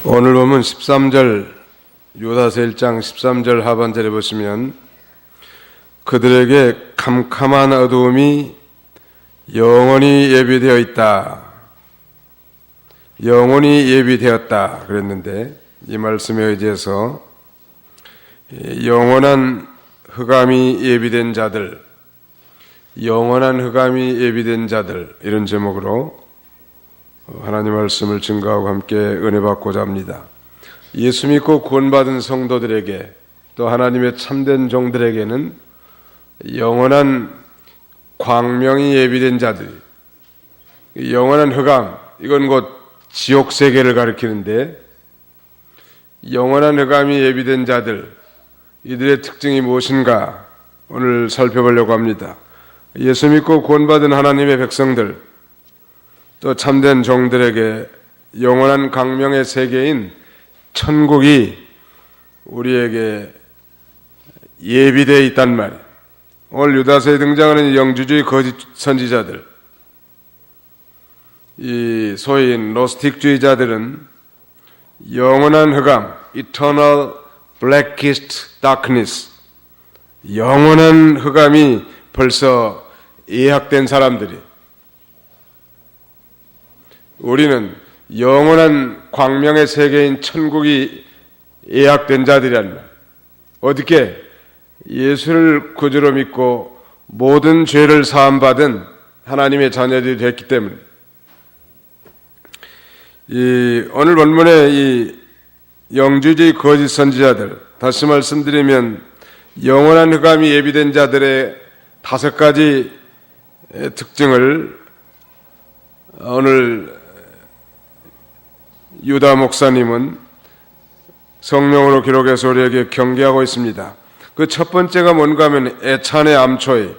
오늘 보면 13절 유다서 1장 13절 하반절에 보시면 그들에게 캄캄한 어두움이 영원히 예비되어 있다. 영원히 예비되었다 그랬는데 이 말씀에 의지해서 영원한 흑암이 예비된 자들, 영원한 흑암이 예비된 자들 이런 제목으로 하나님 말씀을 증거하고 함께 은혜 받고자 합니다. 예수 믿고 구원받은 성도들에게 또 하나님의 참된 종들에게는 영원한 광명이 예비된 자들, 영원한 흑암, 이건 곧 지옥 세계를 가리키는데 영원한 흑암이 예비된 자들, 이들의 특징이 무엇인가 오늘 살펴보려고 합니다. 예수 믿고 구원받은 하나님의 백성들, 또 참된 종들에게 영원한 광명의 세계인 천국이 우리에게 예비되어 있단 말이에요. 오늘 유다서에 등장하는 영주주의 거짓 선지자들, 이 소위 노스틱주의자들은 영원한 흑암, eternal blackest darkness, 영원한 흑암이 벌써 예약된 사람들이, 우리는 영원한 광명의 세계인 천국이 예약된 자들이란 말. 어떻게? 예수를 구주로 믿고 모든 죄를 사함받은 하나님의 자녀들이 됐기 때문에. 오늘 본문의 이 영주주의 거짓 선지자들, 다시 말씀드리면 영원한 흑암이 예비된 자들의 5가지 특징을 오늘 유다 목사님은 성령으로 기록해서 우리에게 경계하고 있습니다. 그 첫 번째가 뭔가 하면 애찬의 암초에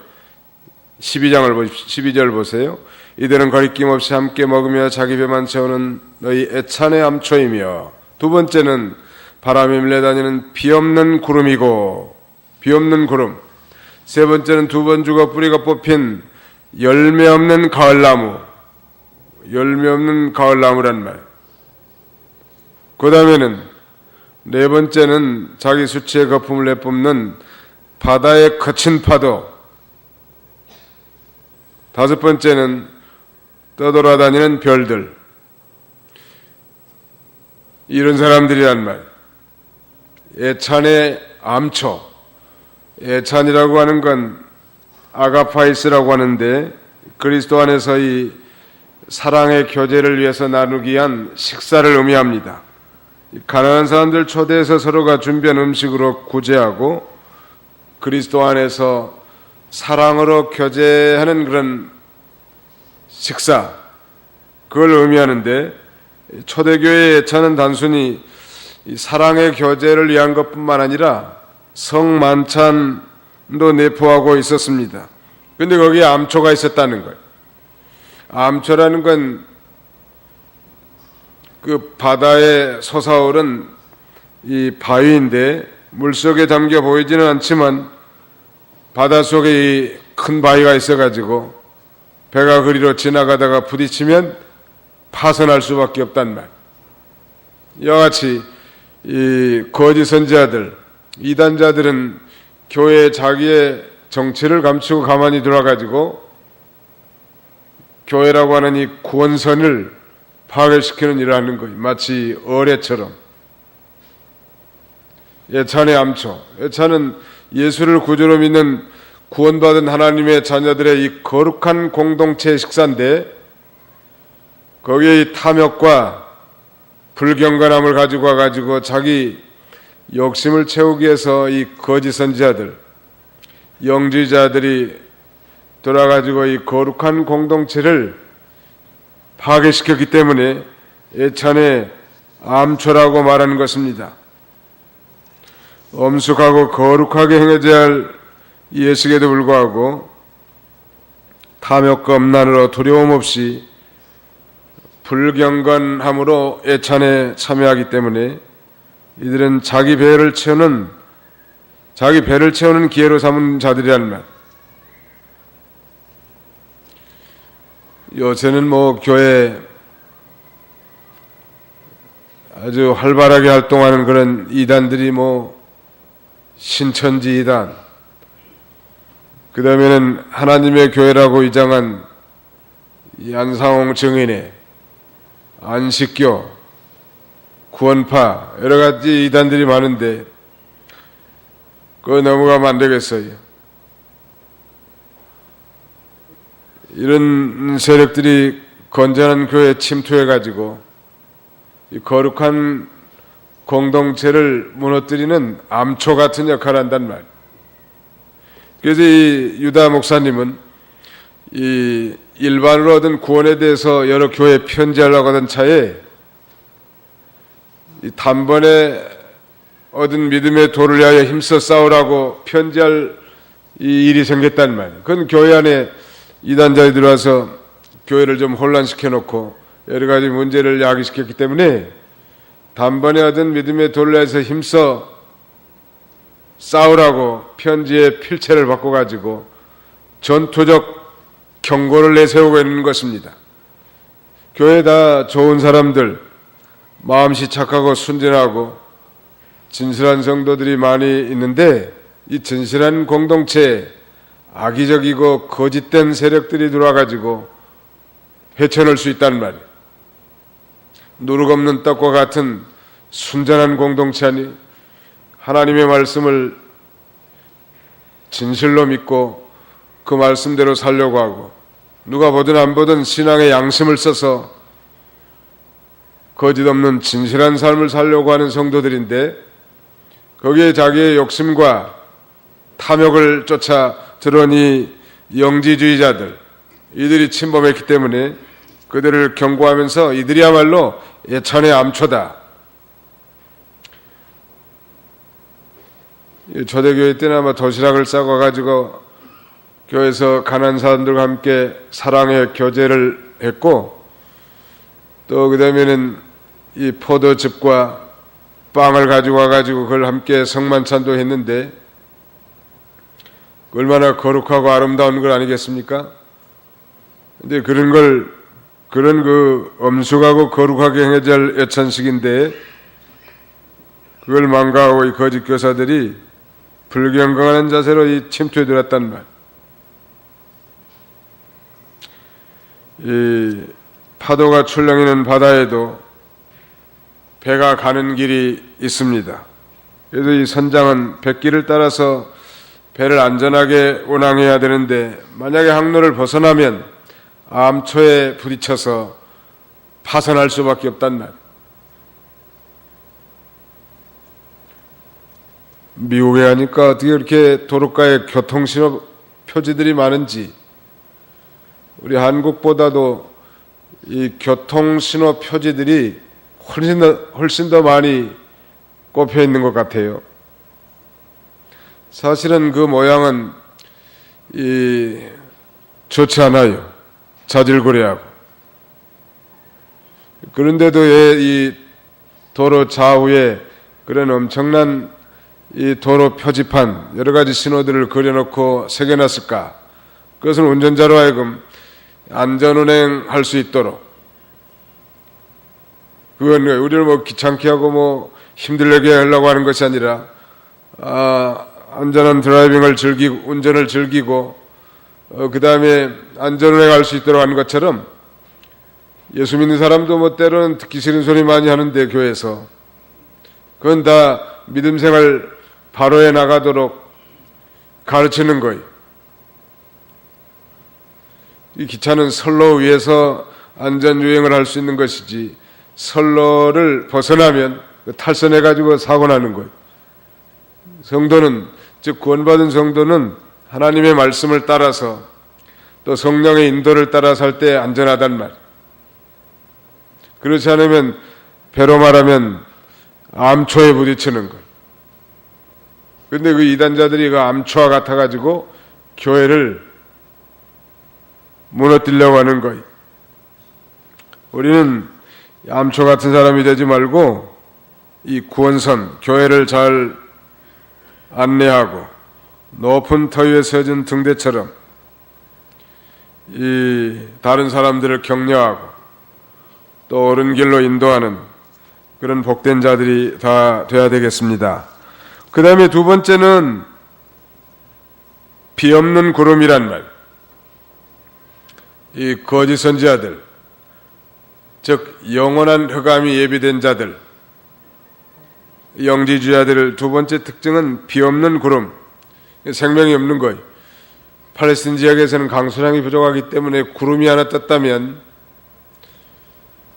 12절 보세요. 이들은 거리낌 없이 함께 먹으며 자기 배만 채우는 너희 애찬의 암초이며, 두 번째는 바람에 밀려다니는 비없는 구름이고, 비없는 구름. 세 번째는 두 번 죽어 뿌리가 뽑힌 열매 없는 가을나무, 열매 없는 가을나무란 말. 그 다음에는 네 번째는 자기 수치의 거품을 내뿜는 바다의 거친 파도. 다섯 번째는 떠돌아다니는 별들. 이런 사람들이란 말. 애찬의 암초. 애찬이라고 하는 건 아가파이스라고 하는데 그리스도 안에서 이 사랑의 교제를 위해서 나누기 위한 식사를 의미합니다. 가난한 사람들 초대해서 서로가 준비한 음식으로 구제하고 그리스도 안에서 사랑으로 교제하는 그런 식사, 그걸 의미하는데, 초대교회의 애찬은 단순히 사랑의 교제를 위한 것뿐만 아니라 성만찬도 내포하고 있었습니다. 그런데 거기에 암초가 있었다는 거예요. 암초라는 건 그 바다에 솟아오른 이 바위인데 물속에 담겨 보이지는 않지만 바닷속에 이 큰 바위가 있어가지고 배가 그리로 지나가다가 부딪히면 파손할 수밖에 없단 말. 이와 같이 이 거짓 선지자들, 이단자들은 교회에 자기의 정체를 감추고 가만히 들어가지고 교회라고 하는 이 구원선을 파괴시키는 일을 하는 거예요. 마치 어뢰처럼. 애찬의 암초. 애찬은 예수를 구주로 믿는 구원받은 하나님의 자녀들의 이 거룩한 공동체의 식사인데, 거기에 이 탐욕과 불경건함을 가지고 와가지고 자기 욕심을 채우기 위해서 이 거짓 선지자들, 영주의자들이 돌아가지고 이 거룩한 공동체를 파괴시켰기 때문에 애찬의 암초라고 말하는 것입니다. 엄숙하고 거룩하게 행해져야 할 예식에도 불구하고 탐욕과 음란으로 두려움 없이 불경건함으로 애찬에 참여하기 때문에 이들은 자기 배를 채우는 기회로 삼은 자들이라는 말. 요새는 교회 아주 활발하게 활동하는 그런 이단들이 신천지 이단, 그 다음에는 하나님의 교회라고 위장한 이 안상홍 증인회, 안식교, 구원파 여러 가지 이단들이 많은데 그거 넘어가면 안 되겠어요. 이런 세력들이 건전한 교회에 침투해가지고 이 거룩한 공동체를 무너뜨리는 암초 같은 역할을 한단 말이에요. 그래서 이 유다 목사님은 이 일반으로 얻은 구원에 대해서 여러 교회에 편지하려고 하던 차에 이 단번에 얻은 믿음의 도를 위하여 힘써 싸우라고 편지할 이 일이 생겼단 말이에요. 그건 교회 안에 이단자들이 들어와서 교회를 좀 혼란시켜 놓고 여러 가지 문제를 야기시켰기 때문에 단번에 얻은 믿음의 도를 위해서 힘써 싸우라고 편지에 필체를 바꿔가지고 전투적 경고를 내세우고 있는 것입니다. 교회 다 좋은 사람들, 마음씨 착하고 순진하고 진실한 성도들이 많이 있는데 이 진실한 공동체에 악의적이고 거짓된 세력들이 들어와가지고 헤쳐놓을 수 있다는 말이에요. 누룩 없는 떡과 같은 순전한 공동체 아니 하나님의 말씀을 진실로 믿고 그 말씀대로 살려고 하고 누가 보든 안 보든 신앙의 양심을 써서 거짓 없는 진실한 삶을 살려고 하는 성도들인데 거기에 자기의 욕심과 탐욕을 쫓아 들어온 이 영지주의자들 이들이 침범했기 때문에 그들을 경고하면서 이들이야말로 예찬의 암초다. 초대교회 때는 아마 도시락을 싸고 가지고 교회에서 가난한 사람들과 함께 사랑의 교제를 했고 또 그 다음에는 이 포도즙과 빵을 가지고 와가지고 그걸 함께 성만찬도 했는데 얼마나 거룩하고 아름다운 걸 아니겠습니까? 근데 그런 그 엄숙하고 거룩하게 행해야 할 예찬식인데 그걸 망가하고 이 거짓 교사들이 불경건한 자세로 이 침투해 들었단 말. 이 파도가 출렁이는 바다에도 배가 가는 길이 있습니다. 그래서 이 선장은 뱃길을 따라서 배를 안전하게 운항해야 되는데 만약에 항로를 벗어나면 암초에 부딪혀서 파손할 수밖에 없단 말. 미국에 가니까 어떻게 그렇게 도로가에 교통신호 표지들이 많은지 우리 한국보다도 이 교통신호 표지들이 훨씬 더 많이 꼽혀 있는 것 같아요. 사실은 그 모양은 좋지 않아요. 자질구레하고. 그런데도 왜 이 도로 좌우에 그런 엄청난 이 도로 표지판 여러 가지 신호들을 그려놓고 새겨놨을까? 그것은 운전자로 하여금 안전운행할 수 있도록 그건 우리를 귀찮게 하고 힘들게 하려고 하는 것이 아니라 안전한 드라이빙을 즐기고 운전을 즐기고 그 다음에 안전운행할 수 있도록 하는 것처럼 예수 믿는 사람도 때로는 듣기 싫은 소리 많이 하는데 교회에서 그건 다 믿음 생활 바로에 나가도록 가르치는 거예요. 이 기차는 선로 위에서 안전주행을 할 수 있는 것이지 선로를 벗어나면 탈선해가지고 사고 나는 거예요. 성도는 즉 구원받은 성도는 하나님의 말씀을 따라서 또 성령의 인도를 따라 살 때 안전하단 말. 그렇지 않으면 배로 말하면 암초에 부딪히는 거예요. 그런데 그 이단자들이 그 암초와 같아가지고 교회를 무너뜨리려고 하는 거예요. 우리는 암초 같은 사람이 되지 말고 이 구원선, 교회를 잘 안내하고 높은 터 위에 서진 등대처럼 이 다른 사람들을 격려하고 또 옳은 길로 인도하는 그런 복된 자들이 다 돼야 되겠습니다. 그 다음에 두 번째는 비 없는 구름이란 말. 이 거짓 선지자들, 즉 영원한 흑암이 예비된 자들, 영지주의자들 두 번째 특징은 비 없는 구름, 생명이 없는 거예요. 팔레스틴 지역에서는 강수량이 부족하기 때문에 구름이 하나 떴다면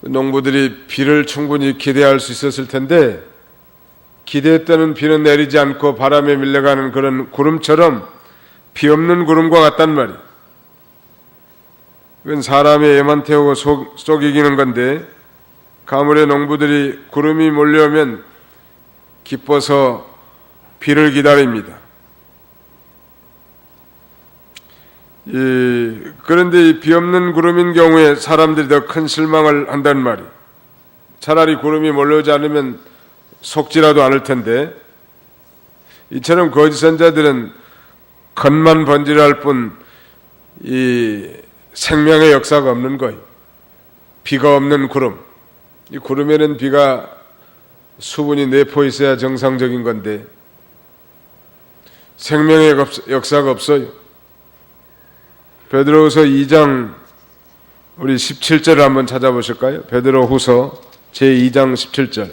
농부들이 비를 충분히 기대할 수 있었을 텐데, 기대했던 비는 내리지 않고 바람에 밀려가는 그런 구름처럼 비 없는 구름과 같단 말이에요. 그건 사람의 애만 태우고 속이기는 건데, 가물에 농부들이 구름이 몰려오면 기뻐서 비를 기다립니다. 그런데 이 비 없는 구름인 경우에 사람들이 더 큰 실망을 한단 말이에요. 차라리 구름이 몰려오지 않으면 속지라도 않을 텐데, 이처럼 거짓 선자들은 겉만 번지르할 뿐 이 생명의 역사가 없는 거예요. 비가 없는 구름. 이 구름에는 비가 수분이 내포 있어야 정상적인 건데 생명의 역사가 없어요. 베드로후서 2장 우리 17절을 한번 찾아보실까요? 베드로후서 제2장 17절.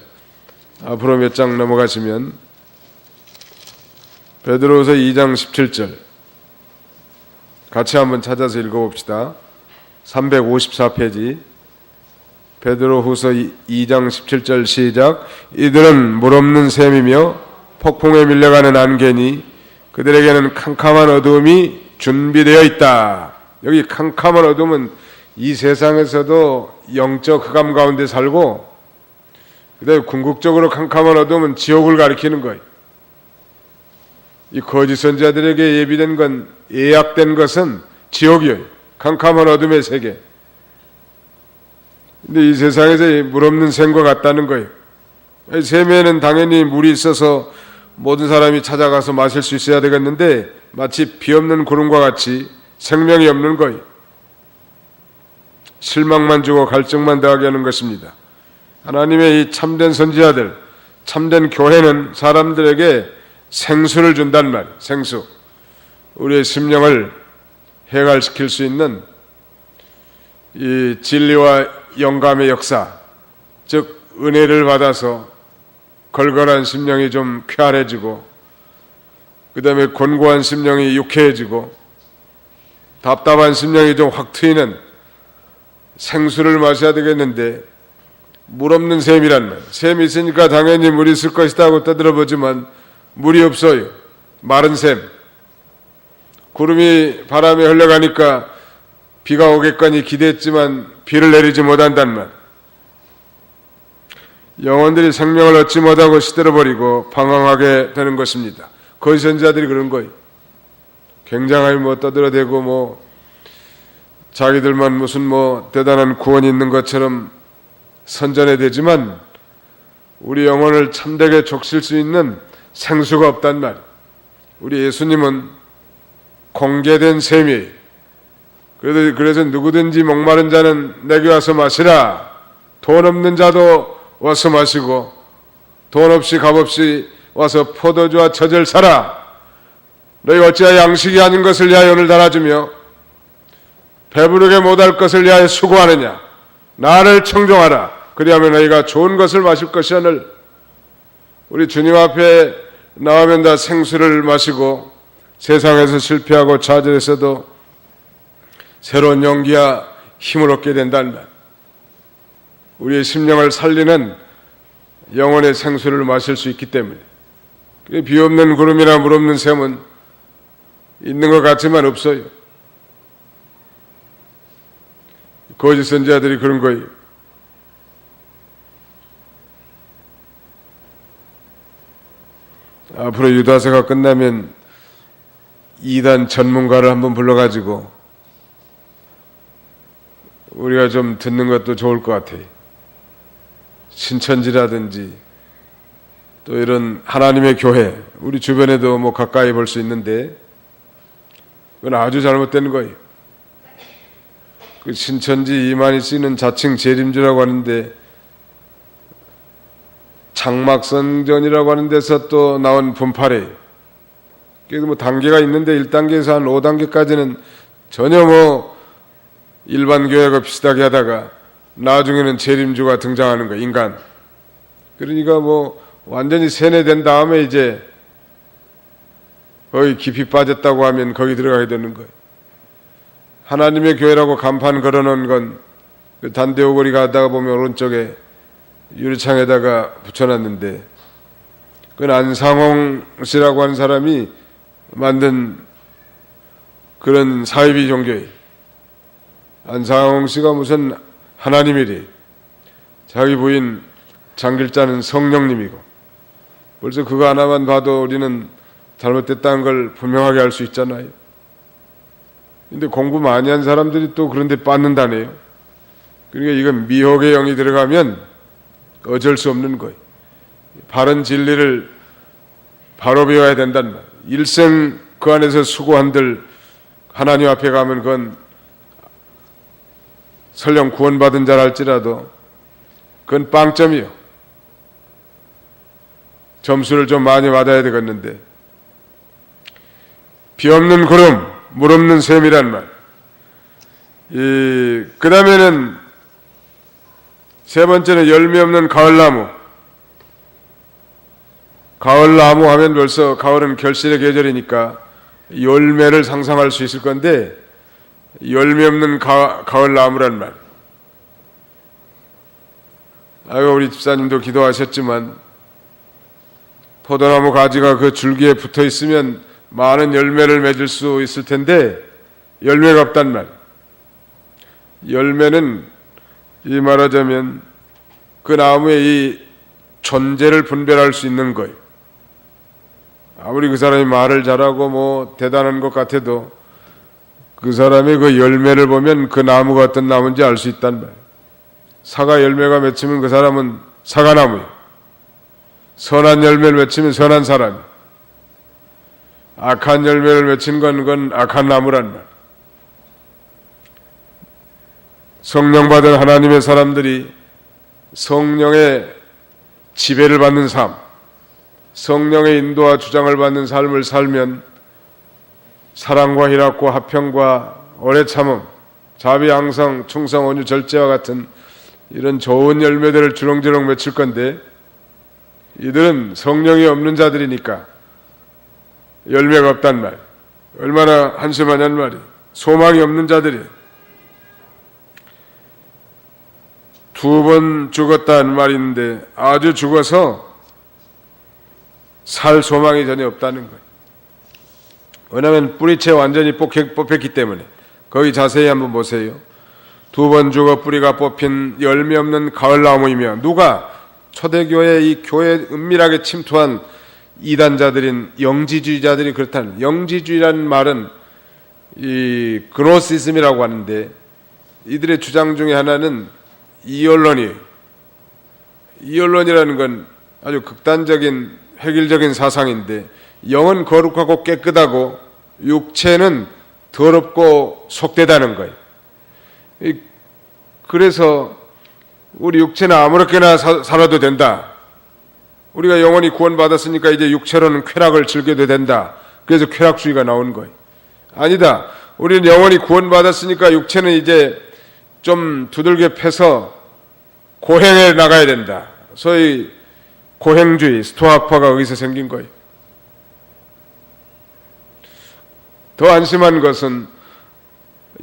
앞으로 몇 장 넘어가시면 베드로후서 2장 17절 같이 한번 찾아서 읽어봅시다. 354페이지 베드로후서 2장 17절 시작. 이들은 물 없는 샘이며 폭풍에 밀려가는 안개니 그들에게는 캄캄한 어두움이 준비되어 있다. 여기 캄캄한 어둠은 이 세상에서도 영적 흑암 가운데 살고, 그다음에 궁극적으로 캄캄한 어둠은 지옥을 가리키는 거예요. 이 거짓 선지자들에게 예비된 건, 예약된 것은 지옥이에요. 캄캄한 어둠의 세계. 근데 이 세상에서 물 없는 샘과 같다는 거예요. 샘에는 당연히 물이 있어서 모든 사람이 찾아가서 마실 수 있어야 되겠는데, 마치 비 없는 구름과 같이 생명이 없는 거예요. 실망만 주고 갈증만 더하게 하는 것입니다. 하나님의 이 참된 선지자들, 참된 교회는 사람들에게 생수를 준단 말이에요. 생수. 우리의 심령을 해갈시킬 수 있는 이 진리와 영감의 역사, 즉 은혜를 받아서 걸걸한 심령이 좀 쾌활해지고, 그 다음에 곤고한 심령이 유쾌해지고, 답답한 심령이 좀 확 트이는 생수를 마셔야 되겠는데, 물 없는 샘이란 말. 샘이 있으니까 당연히 물이 있을 것이다 하고 떠들어보지만 물이 없어요. 마른 샘. 구름이 바람에 흘러가니까 비가 오겠거니 기대했지만 비를 내리지 못한단 말. 영혼들이 생명을 얻지 못하고 시들어버리고 방황하게 되는 것입니다. 거짓 선지자들이 그런 거예요. 굉장하게 떠들어대고 자기들만 무슨 대단한 구원이 있는 것처럼 선전해대지만 우리 영혼을 참되게 족칠 수 있는 생수가 없단 말이에요. 우리 예수님은 공개된 샘이에요. 그래서 누구든지 목마른 자는 내게 와서 마시라. 돈 없는 자도 와서 마시고 돈 없이 값없이 와서 포도주와 젖을 사라. 너희 어찌하여 양식이 아닌 것을 위하여 오늘 달아주며 배부르게 못할 것을 위하여 수고하느냐. 나를 청종하라. 그리하면 너희가 좋은 것을 마실 것이오늘. 우리 주님 앞에 나오면 다 생수를 마시고 세상에서 실패하고 좌절했어도 새로운 용기와 힘을 얻게 된다는 말. 우리의 심령을 살리는 영혼의 생수를 마실 수 있기 때문에. 비 없는 구름이나 물 없는 샘은 있는 것 같지만 없어요. 거짓 선지자들이 그런 거예요. 앞으로 유다서가 끝나면 이단 전문가를 한번 불러가지고 우리가 좀 듣는 것도 좋을 것 같아요. 신천지라든지 또 이런 하나님의 교회, 우리 주변에도 가까이 볼 수 있는데 그건 아주 잘못된 거예요. 그 신천지 이만희 씨는 자칭 재림주라고 하는데 장막성전이라고 하는 데서 또 나온 분파래. 그래도 뭐 단계가 있는데 1단계에서 한 5단계까지는 전혀 뭐 일반 교회가 비슷하게 하다가 나중에는 재림주가 등장하는 거예요, 인간. 그러니까 뭐 완전히 세뇌된 다음에 이제 거의 깊이 빠졌다고 하면 거기 들어가게 되는 거예요. 하나님의 교회라고 간판 걸어놓은 건 그 단대오거리 가다가 보면 오른쪽에 유리창에다가 붙여놨는데 그건 안상홍 씨라고 하는 사람이 만든 그런 사이비 종교예요. 안상홍 씨가 무슨 하나님이래. 자기 부인 장길자는 성령님이고 벌써 그거 하나만 봐도 우리는 잘못됐다는 걸 분명하게 알 수 있잖아요. 근데 공부 많이 한 사람들이 또 그런 데 빠는다네요. 그러니까 이건 미혹의 영이 들어가면 어쩔 수 없는 거예요. 바른 진리를 바로 배워야 된단 말이에요. 일생 그 안에서 수고한들 하나님 앞에 가면 그건 설령 구원받은 자랄지라도 그건 빵점이요. 점수를 좀 많이 받아야 되겠는데 비 없는 구름, 물 없는 샘이란 말. 그 다음에는 세 번째는 열매 없는 가을나무. 가을나무 하면 벌써 가을은 결실의 계절이니까 열매를 상상할 수 있을 건데 열매 없는 가을나무란 말. 아유, 우리 집사님도 기도하셨지만 포도나무 가지가 그 줄기에 붙어 있으면 많은 열매를 맺을 수 있을 텐데 열매가 없단 말. 열매는 이 말하자면 그 나무의 이 존재를 분별할 수 있는 거예요. 아무리 그 사람이 말을 잘하고 뭐 대단한 것 같아도 그 사람의 그 열매를 보면 그 나무가 어떤 나무인지 알 수 있단 말이에요. 사과 열매가 맺히면 그 사람은 사과나무예요. 선한 열매를 맺히면 선한 사람이에요. 악한 열매를 맺힌 건 그건 악한 나무란 말. 성령 받은 하나님의 사람들이 성령의 지배를 받는 삶, 성령의 인도와 주장을 받는 삶을 살면 사랑과 희락과 화평과 오래 참음, 자비, 양성, 충성, 온유, 절제와 같은 이런 좋은 열매들을 주렁주렁 맺힐 건데 이들은 성령이 없는 자들이니까 열매가 없단 말. 얼마나 한심하냐는 말이. 소망이 없는 자들이. 두 번 죽었다는 말이 있는데 아주 죽어서 살 소망이 전혀 없다는 거예요. 왜냐하면 뿌리채 완전히 뽑혔기 때문에. 거기 자세히 한번 보세요. 두 번 죽어 뿌리가 뽑힌 열매 없는 가을나무이며 누가 초대교회 이 교회에 은밀하게 침투한 이단자들인 영지주의자들이 그렇다는. 영지주의라는 말은 이 그노시즘이라고 하는데 이들의 주장 중에 하나는 이언론이에요. 이언론이라는 건 아주 극단적인 획일적인 사상인데 영은 거룩하고 깨끗하고 육체는 더럽고 속되다는 거예요. 그래서 우리 육체는 아무렇게나 살아도 된다. 우리가 영원히 구원받았으니까 이제 육체로는 쾌락을 즐겨도 된다. 그래서 쾌락주의가 나온 거예요. 아니다. 우리는 영원히 구원받았으니까 육체는 이제 좀 두들겨 패서 고행에 나가야 된다. 소위 고행주의, 스토아파가 여기서 생긴 거예요. 더 안심한 것은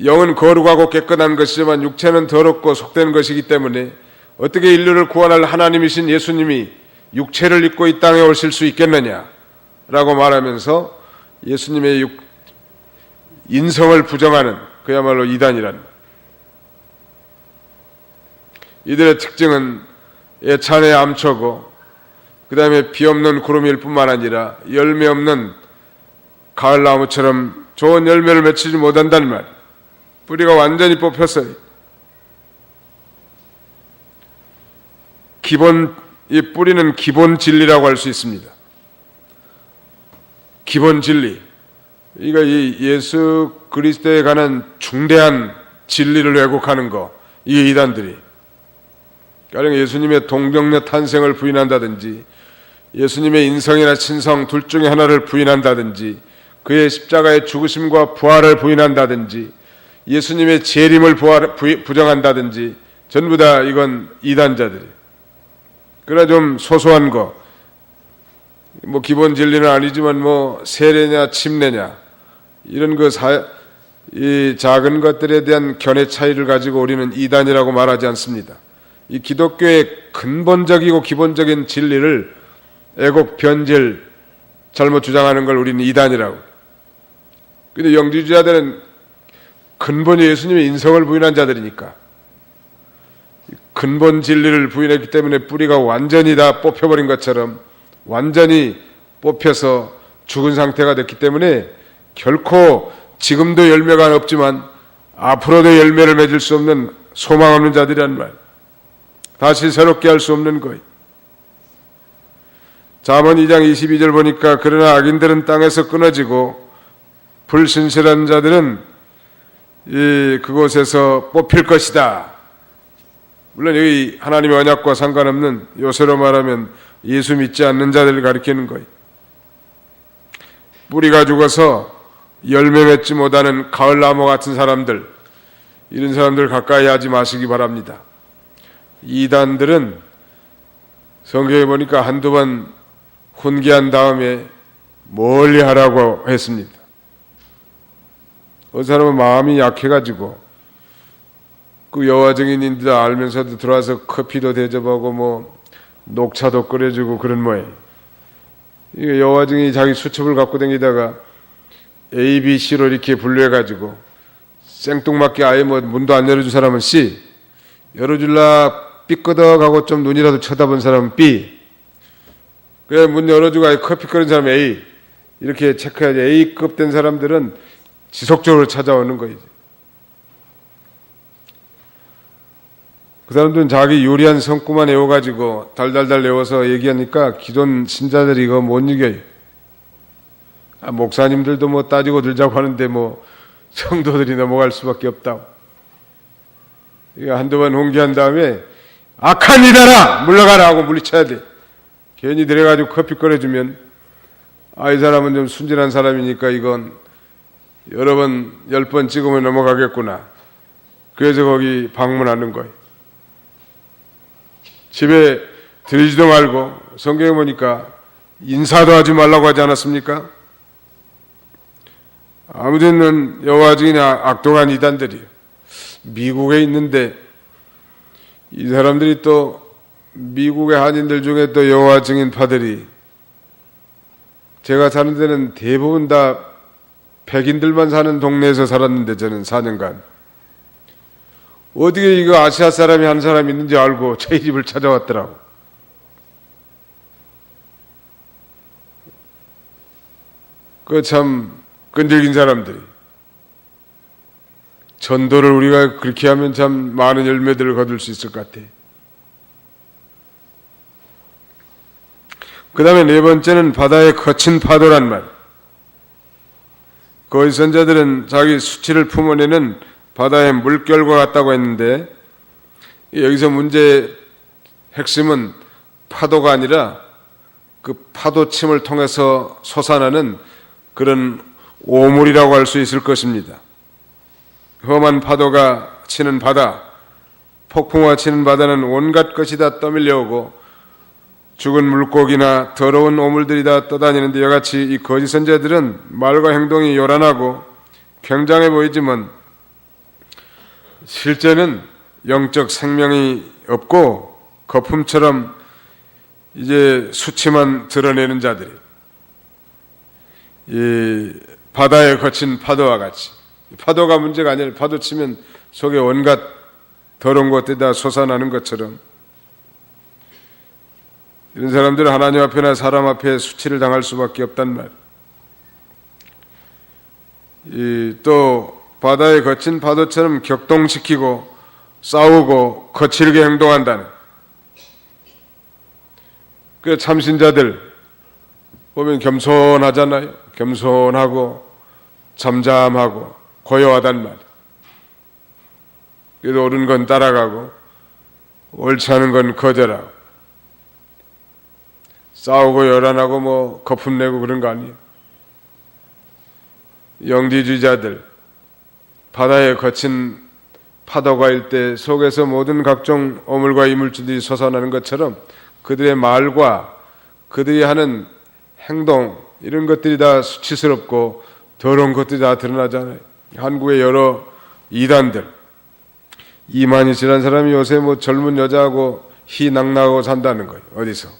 영은 거룩하고 깨끗한 것이지만 육체는 더럽고 속된 것이기 때문에 어떻게 인류를 구원할 하나님이신 예수님이 육체를 입고 이 땅에 오실 수 있겠느냐라고 말하면서 예수님의 인성을 부정하는 그야말로 이단이란. 이들의 특징은 예찬의 암초고 그 다음에 비 없는 구름일 뿐만 아니라 열매 없는 가을나무처럼 좋은 열매를 맺히지 못한다는 말. 뿌리가 완전히 뽑혔어요. 이 뿌리는 기본 진리라고 할 수 있습니다. 기본 진리. 그러니까 이 예수 그리스도에 관한 중대한 진리를 왜곡하는 거, 이 이단들이. 가령 예수님의 동정녀 탄생을 부인한다든지, 예수님의 인성이나 친성 둘 중에 하나를 부인한다든지, 그의 십자가의 죽으심과 부활을 부인한다든지, 예수님의 재림을 부정한다든지, 전부 다 이건 이단자들이에요. 그러나 좀 소소한 거, 뭐 기본 진리는 아니지만 뭐 세례냐 침례냐 이런 이 작은 것들에 대한 견해 차이를 가지고 우리는 이단이라고 말하지 않습니다. 이 기독교의 근본적이고 기본적인 진리를 애곡 변질 잘못 주장하는 걸 우리는 이단이라고. 근데 영지주의자들은 근본 예수님의 인성을 부인한 자들이니까, 근본 진리를 부인했기 때문에 뿌리가 완전히 다 뽑혀버린 것처럼 완전히 뽑혀서 죽은 상태가 됐기 때문에 결코 지금도 열매가 없지만 앞으로도 열매를 맺을 수 없는 소망 없는 자들이란 말, 다시 새롭게 할 수 없는 거예요. 잠언 2장 22절 보니까 그러나 악인들은 땅에서 끊어지고 불신실한 자들은 그곳에서 뽑힐 것이다. 물론 여기 하나님의 언약과 상관없는, 요새로 말하면 예수 믿지 않는 자들을 가리키는 거예요. 뿌리가 죽어서 열매 맺지 못하는 가을나무 같은 사람들, 이런 사람들 가까이 하지 마시기 바랍니다. 이단들은 성경에 보니까 한두 번 훈계한 다음에 멀리 하라고 했습니다. 어떤 사람은 마음이 약해가지고 그 여호와 증인인들 알면서도 들어와서 커피도 대접하고 뭐 녹차도 끓여주고 그런 모양. 이게 여호와 증인이 자기 수첩을 갖고 다니다가 A, B, C로 이렇게 분류해가지고 생뚱맞게 아예 뭐 문도 안 열어준 사람은 C, 열어줄라 삐끄덕하고 좀 눈이라도 쳐다본 사람은 B, 그래 문 열어주고 아예 커피 끓인 사람은 A, 이렇게 체크해야지. A급 된 사람들은 지속적으로 찾아오는 거예요. 그 사람들은 자기 요리한 성구만 외워가지고 달달달 외워서 얘기하니까 기존 신자들이 이거 못 이겨요. 목사님들도 뭐 따지고 들자고 하는데 뭐 성도들이 넘어갈 수밖에 없다고. 이거 한두 번 훈계한 다음에 악한 이다라 물러가라 하고 물리쳐야 돼. 괜히 들여가지고 커피 끓여주면 이 사람은 좀 순진한 사람이니까 이건 여러 번, 10번 찍으면 넘어가겠구나. 그래서 거기 방문하는 거예요. 집에 들이지도 말고, 성경에 보니까 인사도 하지 말라고 하지 않았습니까? 아무튼 여호와 증인이 악독한 이단들이에요. 미국에 있는데 이 사람들이 또 미국의 한인들 중에 또 여호와 증인파들이, 제가 사는 데는 대부분 다 백인들만 사는 동네에서 살았는데 저는 4년간 어떻게 이거 아시아 사람이 한 사람 있는지 알고 저희 집을 찾아왔더라고. 그 참 끈질긴 사람들이. 전도를 우리가 그렇게 하면 참 많은 열매들을 거둘 수 있을 것 같아. 그 다음에 네 번째는 바다의 거친 파도란 말. 거짓 선자들은 자기 수치를 품어내는 바다의 물결과 같다고 했는데, 여기서 문제의 핵심은 파도가 아니라 그 파도침을 통해서 솟아나는 그런 오물이라고 할 수 있을 것입니다. 험한 파도가 치는 바다, 폭풍과 치는 바다는 온갖 것이 다 떠밀려오고 죽은 물고기나 더러운 오물들이 다 떠다니는데, 이와 같이 이 거짓 선자들은 말과 행동이 요란하고 굉장해 보이지만 실제는 영적 생명이 없고 거품처럼 이제 수치만 드러내는 자들이, 이 바다에 거친 파도와 같이, 파도가 문제가 아니라 파도 치면 속에 온갖 더러운 것들이 다 솟아나는 것처럼 이런 사람들은 하나님 앞에나 사람 앞에 수치를 당할 수밖에 없단 말. 또 바다에 거친 파도처럼 격동시키고 싸우고 거칠게 행동한다는, 그 참신자들 보면 겸손하잖아요. 겸손하고 잠잠하고 고요하단 말. 그래도 옳은 건 따라가고 옳지 않은 건 거절하고 싸우고 열안하고 뭐 거품 내고 그런 거 아니에요. 영지주의자들, 바다에 거친 파도가 일 때 속에서 모든 각종 어물과 이물질들이 솟아나는 것처럼 그들의 말과 그들이 하는 행동, 이런 것들이 다 수치스럽고 더러운 것들이 다 드러나잖아요. 한국의 여러 이단들, 이만희 씨라는 사람이 요새 뭐 젊은 여자하고 희낙낙하고 산다는 거예요. 어디서?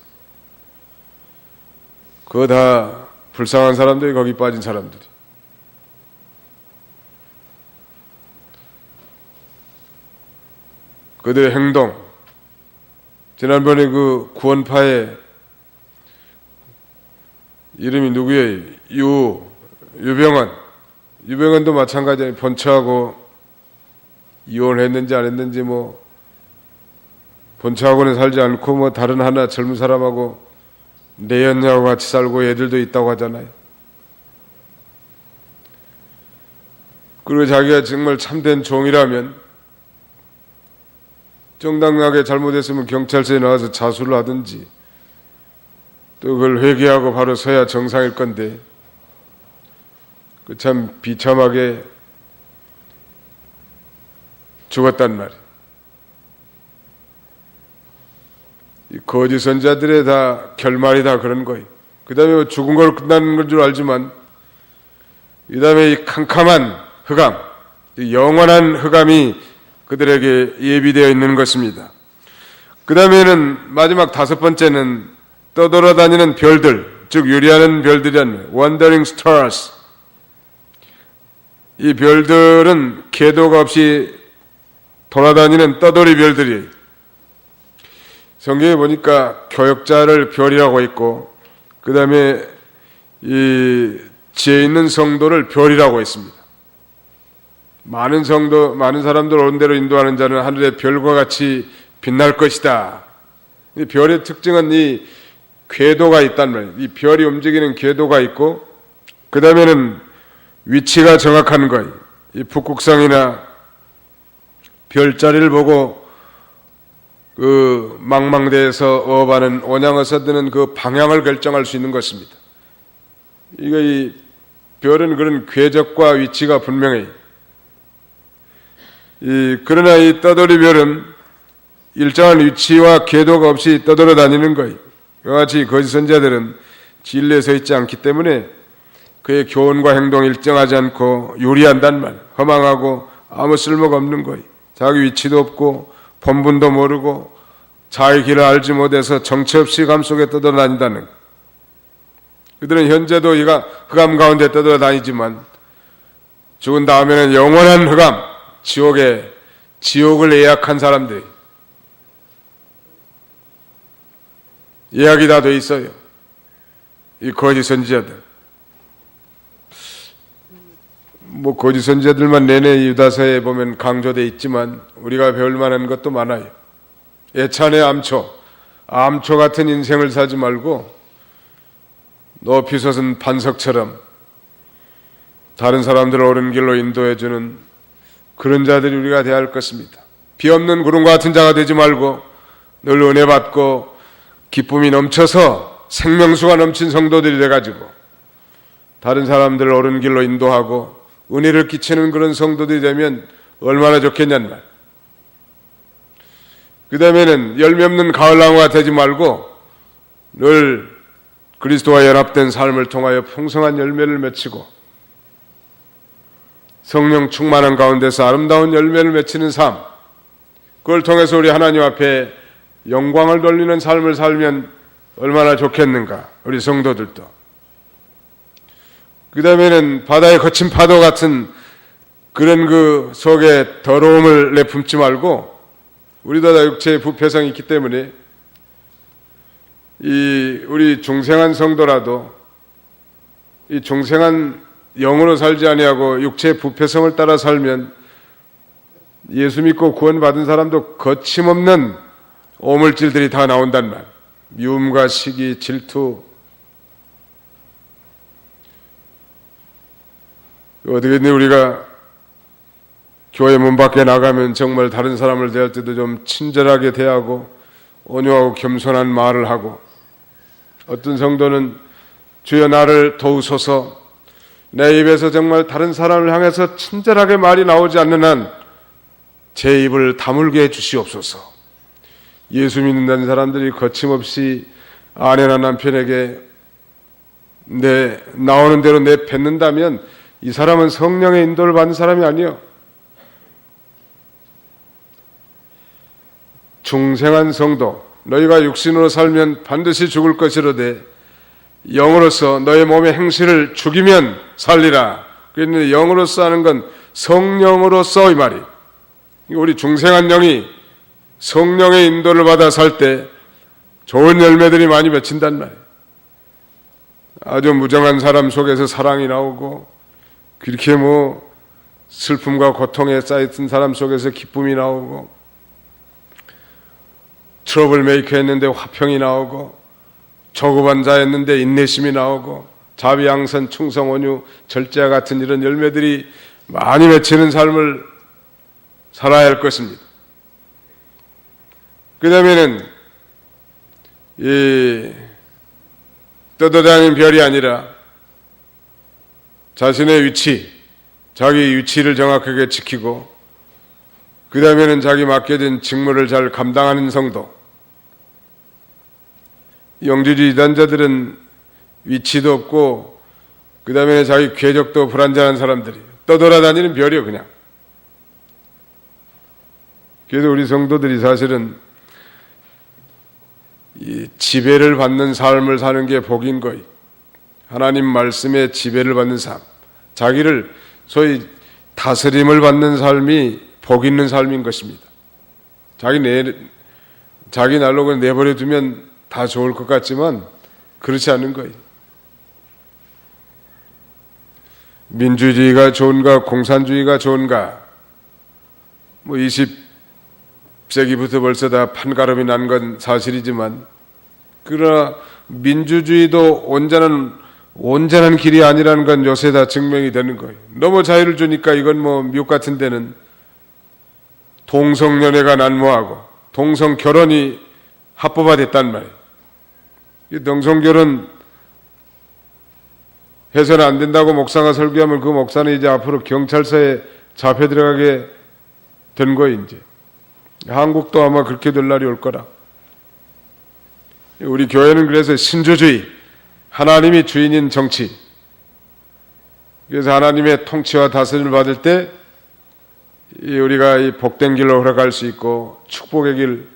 그거 다 불쌍한 사람들이 거기 빠진 사람들이. 그들의 행동, 지난번에 그 구원파의 이름이 누구예요? 유병헌도 마찬가지예요. 본처하고 이혼했는지 안 했는지 뭐 본처하고는 살지 않고 뭐 다른 하나 젊은 사람하고 내연녀하고 같이 살고 애들도 있다고 하잖아요. 그리고 자기가 정말 참된 종이라면 정당하게 잘못했으면 경찰서에 나와서 자수를 하든지 또 그걸 회개하고 바로 서야 정상일 건데 그 참 비참하게 죽었단 말이에요. 이 거짓 선자들의 다 결말이 다 그런 거예요. 그 다음에 죽은 걸 끝나는 건 줄 알지만 이 다음에 이 캄캄한 흑암, 이 영원한 흑암이 그들에게 예비되어 있는 것입니다. 그 다음에는 마지막 다섯 번째는 떠돌아다니는 별들, 즉 유리하는 별들이란 wandering stars. 이 별들은 궤도가 없이 돌아다니는 떠돌이 별들이에요. 성경에 보니까 교역자를 별이라고 했고 그 다음에 이 지혜 있는 성도를 별이라고 했습니다. 많은 사람들 옳은 대로 인도하는 자는 하늘의 별과 같이 빛날 것이다. 이 별의 특징은 이 궤도가 있단 말이에요. 이 별이 움직이는 궤도가 있고 그 다음에는 위치가 정확한 거예요. 이 북극성이나 별자리를 보고 그 망망대해서 어업하는 온양어서 드는 그 방향을 결정할 수 있는 것입니다. 이 별은 그런 궤적과 위치가 분명해요. 그러나 이 떠돌이 별은 일정한 위치와 궤도가 없이 떠돌아 다니는 거예요. 이와 같이 거짓 선지자들은 진리에 서 있지 않기 때문에 그의 교훈과 행동이 일정하지 않고 유리한단 말, 허망하고 아무 쓸모가 없는 거예요. 자기 위치도 없고 본분도 모르고 자기 길을 알지 못해서 정처 없이 흑암 속에 떠돌아다닌다는 거예요. 그들은 현재도 흑암 가운데 떠돌아다니지만 죽은 다음에는 영원한 흑암, 지옥을 예약한 사람들이 예약이 다 돼 있어요. 이 거짓 선지자들. 뭐 거짓 선지자들만 내내 유다서에 보면 강조돼 있지만 우리가 배울 만한 것도 많아요. 애찬의 암초 같은 인생을 살지 말고 높이 솟은 반석처럼 다른 사람들을 옳은 길로 인도해주는 그런 자들이 우리가 되어야 할 것입니다. 비 없는 구름과 같은 자가 되지 말고 늘 은혜 받고 기쁨이 넘쳐서 생명수가 넘친 성도들이 돼가지고 다른 사람들을 옳은 길로 인도하고 은혜를 끼치는 그런 성도들이 되면 얼마나 좋겠냔 말. 그 다음에는 열매 없는 가을나무가 되지 말고 늘 그리스도와 연합된 삶을 통하여 풍성한 열매를 맺히고 성령 충만한 가운데서 아름다운 열매를 맺히는 삶, 그걸 통해서 우리 하나님 앞에 영광을 돌리는 삶을 살면 얼마나 좋겠는가, 우리 성도들도. 그 다음에는 바다에 거친 파도 같은 그런 그 속에 더러움을 내품지 말고 우리도 다 육체의 부패성이 있기 때문에 우리 중생한 성도라도 이 중생한 영으로 살지 아니하고 육체의 부패성을 따라 살면 예수 믿고 구원받은 사람도 거침없는 오물질들이 다 나온단 말. 미움과 시기, 질투. 어떻게든 우리가 교회 문 밖에 나가면 정말 다른 사람을 대할 때도 좀 친절하게 대하고 온유하고 겸손한 말을 하고, 어떤 성도는 주여 나를 도우소서, 내 입에서 정말 다른 사람을 향해서 친절하게 말이 나오지 않는 한 제 입을 다물게 해주시옵소서. 예수 믿는다는 사람들이 거침없이 아내나 남편에게 나오는 대로 내뱉는다면 이 사람은 성령의 인도를 받는 사람이 아니요, 중생한 성도, 너희가 육신으로 살면 반드시 죽을 것이로되 영으로서 너희 몸의 행실을 죽이면 살리라. 그런데 영으로서 하는 건 성령으로서, 이 말이, 우리 중생한 영이 성령의 인도를 받아 살 때 좋은 열매들이 많이 맺힌단 말이에요. 아주 무정한 사람 속에서 사랑이 나오고, 그렇게 슬픔과 고통에 쌓였던 사람 속에서 기쁨이 나오고, 트러블 메이커 했는데 화평이 나오고, 조급한 자였는데 인내심이 나오고, 자비양선, 충성, 온유, 절제와 같은 이런 열매들이 많이 맺히는 삶을 살아야 할 것입니다. 그 다음에는 이 떠돌아다니는 별이 아니라 자신의 위치, 자기 위치를 정확하게 지키고, 그 다음에는 자기 맡겨진 직무를 잘 감당하는 성도. 영주주의 이단자들은 위치도 없고, 그 다음에 자기 궤적도 불안정한 사람들이 떠돌아다니는 별이요, 그냥. 그래서 우리 성도들이 사실은 이 지배를 받는 삶을 사는 게 복인 거예요. 하나님 말씀에 지배를 받는 삶, 자기를 소위 다스림을 받는 삶이 복 있는 삶인 것입니다. 자기 날로 내버려 두면 다 좋을 것 같지만 그렇지 않은 거예요. 민주주의가 좋은가 공산주의가 좋은가, 20세기부터 벌써 다 판가름이 난 건 사실이지만, 그러나 민주주의도 온전한 길이 아니라는 건 요새 다 증명이 되는 거예요. 너무 자유를 주니까 이건 미국 같은 데는 동성연애가 난무하고 동성결혼이 합법화됐단 말이에요. 이 동성결혼 해서는 안 된다고 목사가 설교하면 그 목사는 이제 앞으로 경찰서에 잡혀 들어가게 된 거예요. 이제 한국도 아마 그렇게 될 날이 올 거라. 우리 교회는 그래서 신조주의, 하나님이 주인인 정치, 그래서 하나님의 통치와 다스림을 받을 때 우리가 이 복된 길로 걸어갈 수 있고 축복의 길,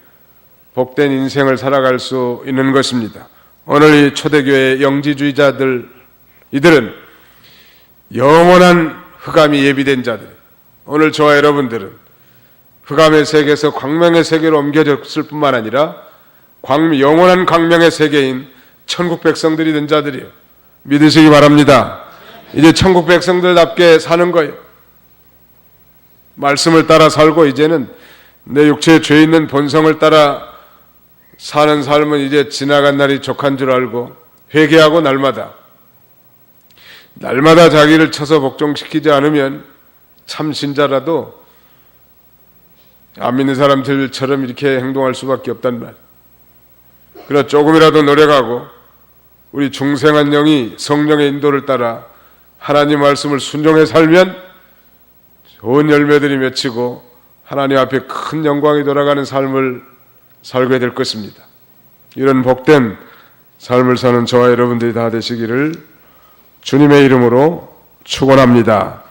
복된 인생을 살아갈 수 있는 것입니다. 오늘 이 초대교회 영지주의자들, 이들은 영원한 흑암이 예비된 자들. 오늘 저와 여러분들은 흑암의 세계에서 광명의 세계로 옮겨졌을 뿐만 아니라 영원한 광명의 세계인 천국 백성들이 된 자들이에요. 믿으시기 바랍니다. 이제 천국 백성들답게 사는 거예요. 말씀을 따라 살고, 이제는 내 육체에 죄 있는 본성을 따라 사는 삶은 이제 지나간 날이 족한 줄 알고 회개하고 날마다 자기를 쳐서 복종시키지 않으면 참 신자라도 안 믿는 사람들처럼 이렇게 행동할 수밖에 없단 말. 그러나 조금이라도 노력하고 우리 중생한 영이 성령의 인도를 따라 하나님 말씀을 순종해 살면 좋은 열매들이 맺히고 하나님 앞에 큰 영광이 돌아가는 삶을 살게 될 것입니다. 이런 복된 삶을 사는 저와 여러분들이 다 되시기를 주님의 이름으로 축원합니다.